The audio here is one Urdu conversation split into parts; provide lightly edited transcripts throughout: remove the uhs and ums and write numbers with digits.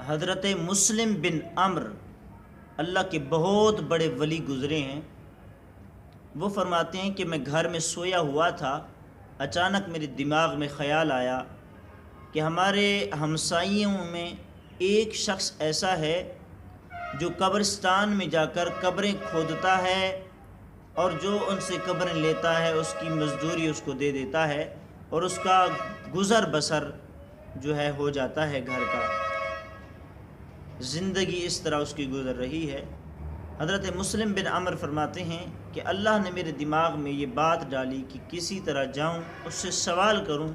حضرت مسلم بن عمر اللہ کے بہت بڑے ولی گزرے ہیں۔ وہ فرماتے ہیں کہ میں گھر میں سویا ہوا تھا، اچانک میرے دماغ میں خیال آیا کہ ہمارے ہمسائیوں میں ایک شخص ایسا ہے جو قبرستان میں جا کر قبریں کھودتا ہے اور جو ان سے قبریں لیتا ہے اس کی مزدوری اس کو دے دیتا ہے اور اس کا گزر بسر جو ہے ہو جاتا ہے، گھر کا زندگی اس طرح اس کی گزر رہی ہے۔ حضرت مسلم بن عمر فرماتے ہیں کہ اللہ نے میرے دماغ میں یہ بات ڈالی کہ کسی طرح جاؤں اس سے سوال کروں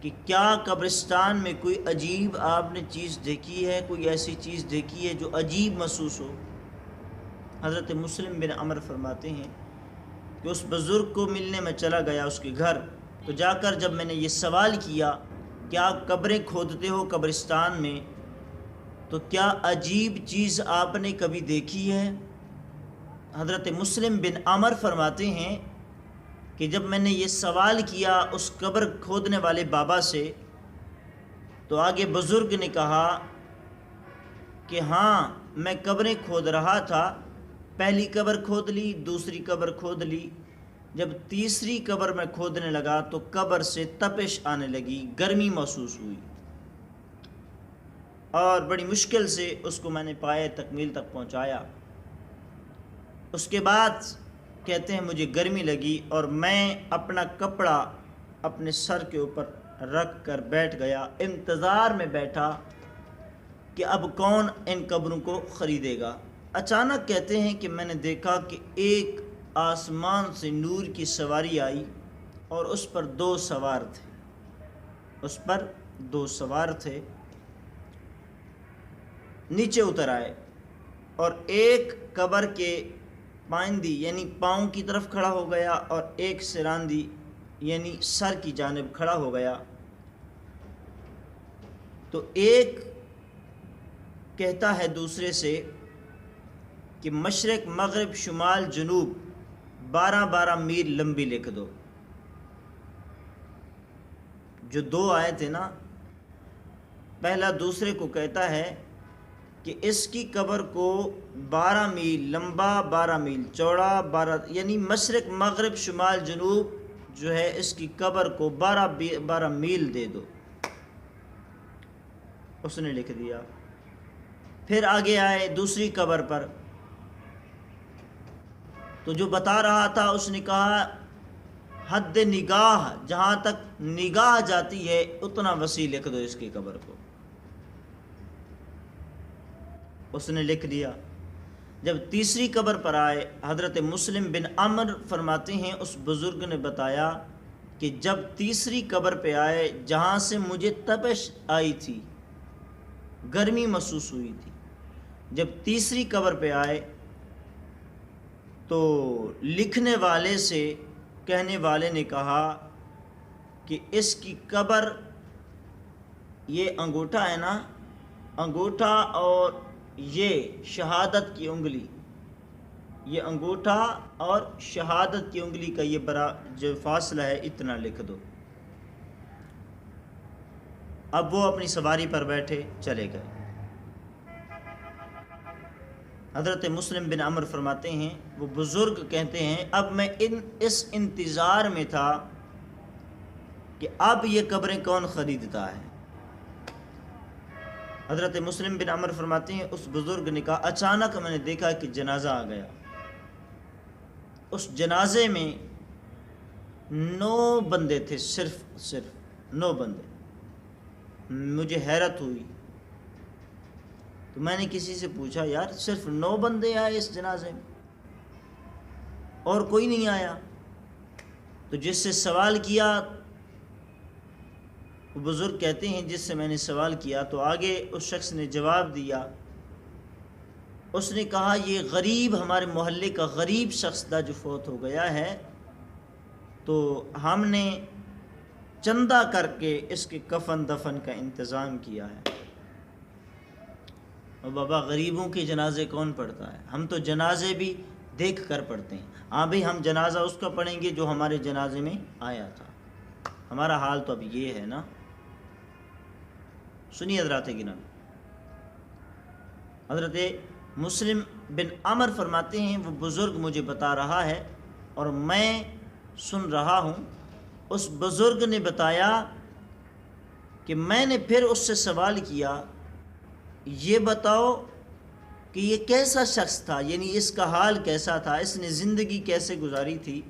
کہ کیا قبرستان میں کوئی عجیب آپ نے چیز دیکھی ہے، کوئی ایسی چیز دیکھی ہے جو عجیب محسوس ہو۔ حضرت مسلم بن عمر فرماتے ہیں کہ اس بزرگ کو ملنے میں چلا گیا اس کے گھر، تو جا کر جب میں نے یہ سوال کیا کہ آپ قبریں کھودتے ہو قبرستان میں، تو کیا عجیب چیز آپ نے کبھی دیکھی ہے؟ حضرت مسلم بن عمر فرماتے ہیں کہ جب میں نے یہ سوال کیا اس قبر کھودنے والے بابا سے، تو آگے بزرگ نے کہا کہ ہاں میں قبریں کھود رہا تھا، پہلی قبر کھود لی، دوسری قبر کھود لی، جب تیسری قبر میں کھودنے لگا تو قبر سے تپش آنے لگی، گرمی محسوس ہوئی اور بڑی مشکل سے اس کو میں نے پائے تکمیل تک پہنچایا۔ اس کے بعد کہتے ہیں مجھے گرمی لگی اور میں اپنا کپڑا اپنے سر کے اوپر رکھ کر بیٹھ گیا، انتظار میں بیٹھا کہ اب کون ان قبروں کو خریدے گا۔ اچانک کہتے ہیں کہ میں نے دیکھا کہ ایک آسمان سے نور کی سواری آئی اور اس پر دو سوار تھے، نیچے اتر آئے اور ایک قبر کے پائندی یعنی پاؤں کی طرف کھڑا ہو گیا اور ایک سراندی یعنی سر کی جانب کھڑا ہو گیا۔ تو ایک کہتا ہے دوسرے سے کہ مشرق مغرب شمال جنوب 12 میل لمبی لکھ دو۔ جو دو آئے تھے نا، پہلا دوسرے کو کہتا ہے کہ اس کی قبر کو 12 میل لمبا، 12 میل چوڑا، 12 یعنی مشرق مغرب شمال جنوب جو ہے اس کی قبر کو 12 میل دے دو۔ اس نے لکھ دیا۔ پھر آگے آئے دوسری قبر پر، تو جو بتا رہا تھا اس نے کہا حد نگاہ، جہاں تک نگاہ جاتی ہے اتنا وسیع لکھ دو اس کی قبر کو۔ اس نے لکھ دیا۔ جب تیسری قبر پر آئے، حضرت مسلم بن عمر فرماتے ہیں اس بزرگ نے بتایا کہ جب تیسری قبر پہ آئے جہاں سے مجھے تپش آئی تھی، گرمی محسوس ہوئی تھی، جب تیسری قبر پہ آئے تو لکھنے والے سے کہنے والے نے کہا کہ اس کی قبر، یہ انگوٹھا ہے نا، انگوٹھا اور یہ شہادت کی انگلی، یہ انگوٹھا اور شہادت کی انگلی کا یہ بڑا جو فاصلہ ہے اتنا لکھ دو۔ اب وہ اپنی سواری پر بیٹھے چلے گئے۔ حضرت مسلم بن عمر فرماتے ہیں وہ بزرگ کہتے ہیں اب میں اس انتظار میں تھا کہ اب یہ قبریں کون خریدتا ہے۔ حضرت مسلم بن عمر فرماتے ہیں اس بزرگ نے کہا اچانک میں نے دیکھا کہ جنازہ آ گیا، اس جنازے میں 9 بندے تھے، صرف 9 بندے۔ مجھے حیرت ہوئی تو میں نے کسی سے پوچھا یار صرف 9 بندے آئے اس جنازے میں اور کوئی نہیں آیا؟ تو جس سے سوال کیا، وہ بزرگ کہتے ہیں جس سے میں نے سوال کیا تو آگے اس شخص نے جواب دیا، اس نے کہا یہ غریب، ہمارے محلے کا غریب شخص تھا جو فوت ہو گیا ہے، تو ہم نے چندہ کر کے اس کے کفن دفن کا انتظام کیا ہے۔ اور بابا غریبوں کے جنازے کون پڑھتا ہے؟ ہم تو جنازے بھی دیکھ کر پڑھتے ہیں۔ ہاں بھئی ہم جنازہ اس کا پڑھیں گے جو ہمارے جنازے میں آیا تھا۔ ہمارا حال تو اب یہ ہے نا۔ سنیے حضرات گرامی، حضرت مسلم بن عمر فرماتے ہیں وہ بزرگ مجھے بتا رہا ہے اور میں سن رہا ہوں۔ اس بزرگ نے بتایا کہ میں نے پھر اس سے سوال کیا، یہ بتاؤ کہ یہ کیسا شخص تھا، یعنی اس کا حال کیسا تھا، اس نے زندگی کیسے گزاری تھی؟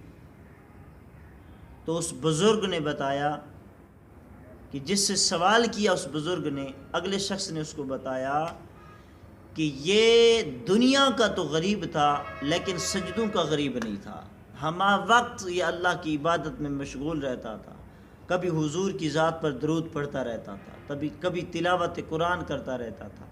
تو اس بزرگ نے بتایا کہ جس سے سوال کیا اس بزرگ نے، اگلے شخص نے اس کو بتایا کہ یہ دنیا کا تو غریب تھا لیکن سجدوں کا غریب نہیں تھا۔ ہمہ وقت یہ اللہ کی عبادت میں مشغول رہتا تھا، کبھی حضور کی ذات پر درود پڑھتا رہتا تھا، کبھی تلاوت قرآن کرتا رہتا تھا،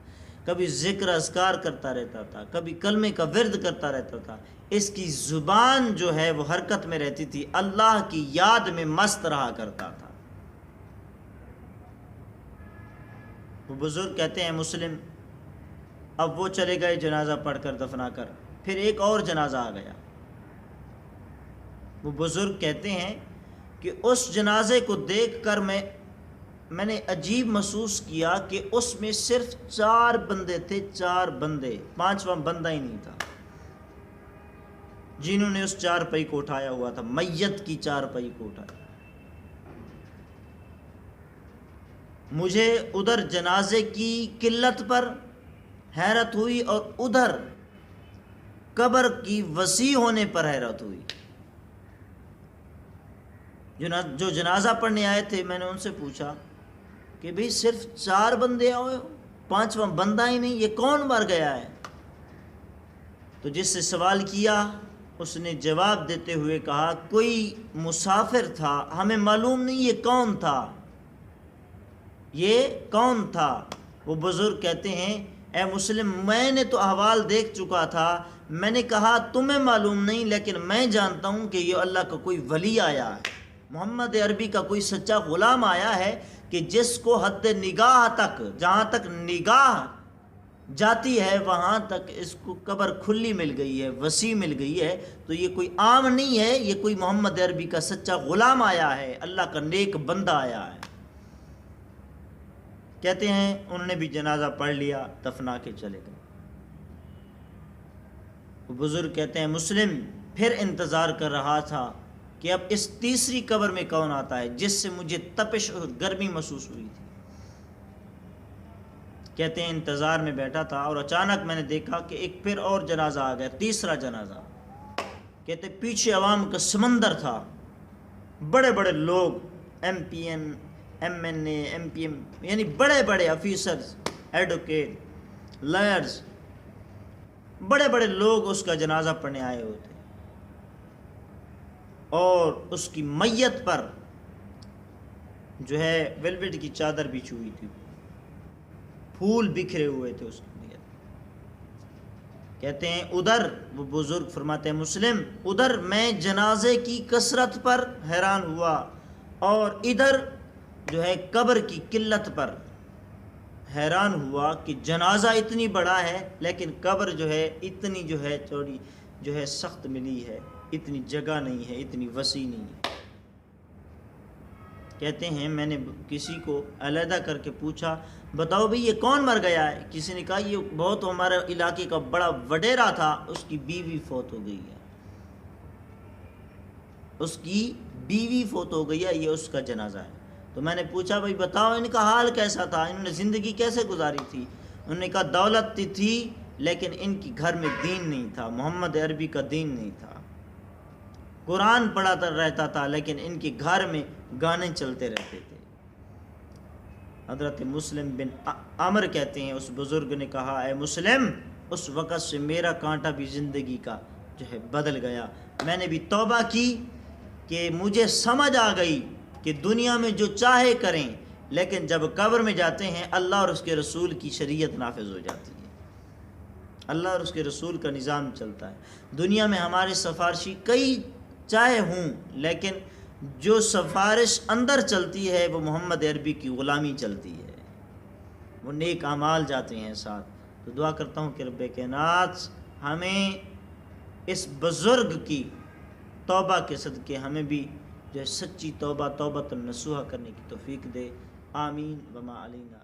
کبھی ذکر اذکار کرتا رہتا تھا، کبھی کلمے کا ورد کرتا رہتا تھا۔ اس کی زبان جو ہے وہ حرکت میں رہتی تھی، اللہ کی یاد میں مست رہا کرتا تھا۔ وہ بزرگ کہتے ہیں مسلم، اب وہ چلے گئے جنازہ پڑھ کر دفنا کر، پھر ایک اور جنازہ آ گیا۔ وہ بزرگ کہتے ہیں کہ اس جنازے کو دیکھ کر میں نے عجیب محسوس کیا کہ اس میں صرف 4 بندے تھے، 4 بندے، 5واں بندہ ہی نہیں تھا، جنہوں نے اس چارپائی کو اٹھایا ہوا تھا، میت کی چارپائی کو اٹھایا۔ مجھے ادھر جنازے کی قلت پر حیرت ہوئی اور ادھر قبر کی وسیع ہونے پر حیرت ہوئی۔ جو جنازہ پڑھنے آئے تھے میں نے ان سے پوچھا کہ بھئی صرف 4 بندے آئے ہو، 5واں بندہ ہی نہیں، یہ کون مر گیا ہے؟ تو جس سے سوال کیا اس نے جواب دیتے ہوئے کہا کوئی مسافر تھا، ہمیں معلوم نہیں یہ کون تھا، یہ کون تھا۔ وہ بزرگ کہتے ہیں اے مسلم، میں نے تو احوال دیکھ چکا تھا، میں نے کہا تمہیں معلوم نہیں لیکن میں جانتا ہوں کہ یہ اللہ کا کوئی ولی آیا ہے، محمد عربی کا کوئی سچا غلام آیا ہے کہ جس کو حد نگاہ تک، جہاں تک نگاہ جاتی ہے وہاں تک اس کو قبر کھلی مل گئی ہے، وسیع مل گئی ہے۔ تو یہ کوئی عام نہیں ہے، یہ کوئی محمد عربی کا سچا غلام آیا ہے، اللہ کا نیک بندہ آیا ہے۔ کہتے ہیں انہوں نے بھی جنازہ پڑھ لیا، دفنا کے چلے گئے۔ وہ بزرگ کہتے ہیں مسلم پھر انتظار کر رہا تھا کہ اب اس تیسری قبر میں کون آتا ہے جس سے مجھے تپش اور گرمی محسوس ہوئی تھی۔ کہتے ہیں انتظار میں بیٹھا تھا اور اچانک میں نے دیکھا کہ ایک پھر اور جنازہ آ گیا، تیسرا جنازہ۔ کہتے پیچھے عوام کا سمندر تھا، بڑے بڑے لوگ، M P M, M N A, M P M, یعنی بڑے بڑے آفیسرز، ایڈوکیٹ، لائرز، بڑے بڑے لوگ اس کا جنازہ پڑھنے آئے ہوئے تھے، اور اس کی میت پر جو ہے ویلویٹ کی چادر بچھی ہوئی تھی، پھول بکھرے ہوئے تھے اس کی میت۔ کہتے ہیں ادھر وہ بزرگ فرماتے ہیں مسلم، ادھر میں جنازے کی کثرت پر حیران ہوا اور ادھر جو ہے قبر کی قلت پر حیران ہوا کہ جنازہ اتنی بڑا ہے لیکن قبر جو ہے اتنی جو ہے چوڑی جو ہے سخت ملی ہے، اتنی جگہ نہیں ہے، اتنی وسیع نہیں ہے۔ کہتے ہیں میں نے کسی کو علیحدہ کر کے پوچھا بتاؤ بھئی یہ کون مر گیا ہے؟ کسی نے کہا یہ بہت ہمارے علاقے کا بڑا وڈیرا تھا، اس کی بیوی فوت ہو گئی ہے، اس کی بیوی فوت ہو گئی ہے، یہ اس کا جنازہ ہے۔ تو میں نے پوچھا بھئی بتاؤ ان کا حال کیسا تھا، انہوں نے زندگی کیسے گزاری تھی؟ انہوں نے کہا دولت تھی لیکن ان کی گھر میں دین نہیں تھا، محمد عربی کا دین نہیں تھا، قرآن پڑھاتا رہتا تھا لیکن ان کے گھر میں گانے چلتے رہتے تھے۔ حضرت مسلم بن عمر کہتے ہیں اس بزرگ نے کہا اے مسلم، اس وقت سے میرا کانٹا بھی زندگی کا جو ہے بدل گیا، میں نے بھی توبہ کی کہ مجھے سمجھ آ گئی کہ دنیا میں جو چاہے کریں لیکن جب قبر میں جاتے ہیں اللہ اور اس کے رسول کی شریعت نافذ ہو جاتی ہے، اللہ اور اس کے رسول کا نظام چلتا ہے۔ دنیا میں ہمارے سفارشی کئی چاہے ہوں لیکن جو سفارش اندر چلتی ہے وہ محمد عربی کی غلامی چلتی ہے، وہ نیک اعمال جاتے ہیں ساتھ۔ تو دعا کرتا ہوں کہ رب کائنات ہمیں اس بزرگ کی توبہ کے صدقے ہمیں بھی جو ہے سچی توبہ، توبۃ النصوحہ کرنے کی توفیق دے، آمین وما علینا۔